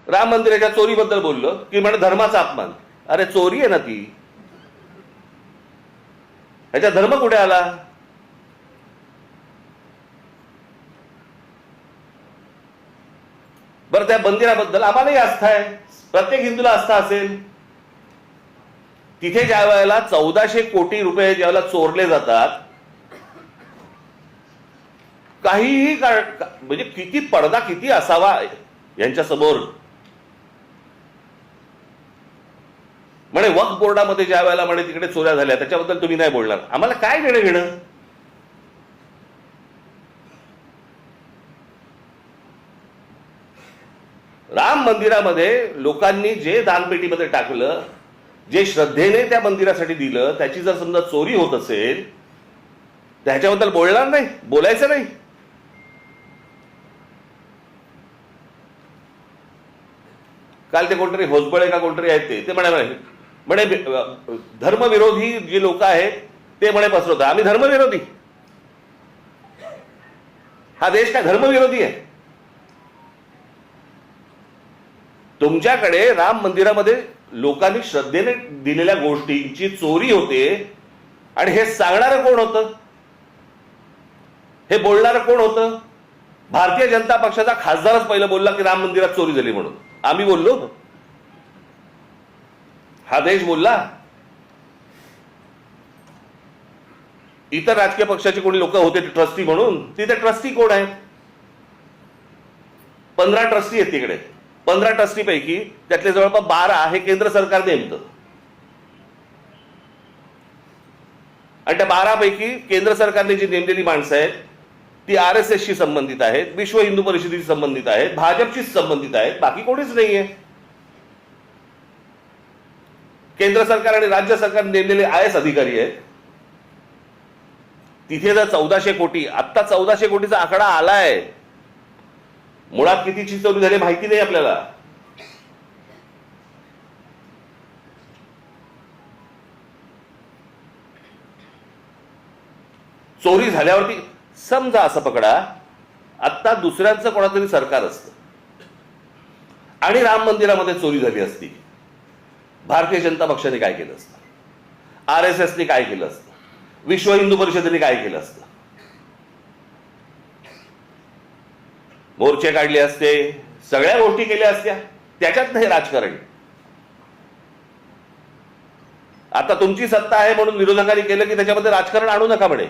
राम मंदिराच्या चोरीबद्दल बोललं की म्हणे धर्माचा अपमान. अरे चोरी आहे ना ती, ह्याचा धर्म कुठे आला? बरं, त्या मंदिराबद्दल आम्हालाही आस्था आहे, प्रत्येक हिंदूला आस्था असेल. तिथे ज्या वेळेला 1400 कोटी रुपये ज्यावेळेला चोरले जातात, काहीही म्हणजे किती पडदा किती असावा यांच्या समोर. म्हणे वक्फ बोर्डामध्ये ज्या वेळेला म्हणे तिकडे चोऱ्या झाल्या त्याच्याबद्दल तुम्ही नाही बोलणार. आम्हाला काय देणं घेणं? राम मंदिरामध्ये लोकांनी जे दानपेटीमध्ये टाकलं, जे श्रद्धेने त्या मंदिरासाठी दिलं, त्याची जर समजा चोरी होत असेल त्याच्याबद्दल बोलणार नाही, बोलायचं नाही. काल ते कोणतरी होसबळे का कोणतरी आहेत ते म्हणे धर्मविरोधी जी लोक आहेत ते म्हणे पसरवतात. आम्ही धर्मविरोधी? हा देश काय धर्मविरोधी आहे? तुमच्याकडे राम मंदिरामध्ये लोकांनी श्रद्धेने दिलेल्या गोष्टींची चोरी होते आणि हे सांगणारं कोण होतं? हे बोलणारं कोण होतं? भारतीय जनता पक्षाचा खासदारच पहिलं बोलला की राम मंदिरात चोरी झाली म्हणून. आम्ही बोललो? हा देश बोलला? इतर राजकीय पक्षाची कोणी लोक होते ट्रस्टी म्हणून, तिथे ट्रस्टी कोण आहेत? 15 ट्रस्टी आहेत तिकडे. 15 ट्रस्टी पैकी त्यातले जवळपास 12 हे केंद्र सरकार नेमतं आणि त्या 12 पैकी केंद्र सरकारने जी नेमलेली माणसं आहेत ती RSS शी संबंधित आहेत, विश्व हिंदू परिषदेशी संबंधित आहेत, भाजपशी संबंधित आहेत, बाकी कोणीच नाहीये. केंद्र सरकार आणि राज्य सरकार नेमलेले IAS अधिकारी आहेत. तिथे जर 1400 कोटी, आत्ता 1400 कोटीचा आकडा आलाय, मुळात कितीची चोरी झाली माहिती नाही आपल्याला. चोरी झाल्यावरती समजा असं पकडा आत्ता दुसऱ्यांचं कोणातरी सरकार असतं आणि राम मंदिरामध्ये चोरी झाली असती, भारतीय जनता पक्षाने काय केलं असतं? RSSने काय केलं असतं? विश्व हिंदू परिषदेने काय केलं असतं? मोर्चे काढले असते, सगळ्या गोष्टी केल्या असत्या. त्याच्यात नाही राजकारण. आता तुमची सत्ता आहे म्हणून विरोधकांनी केलं की त्याच्यामध्ये राजकारण आणू नका म्हणे.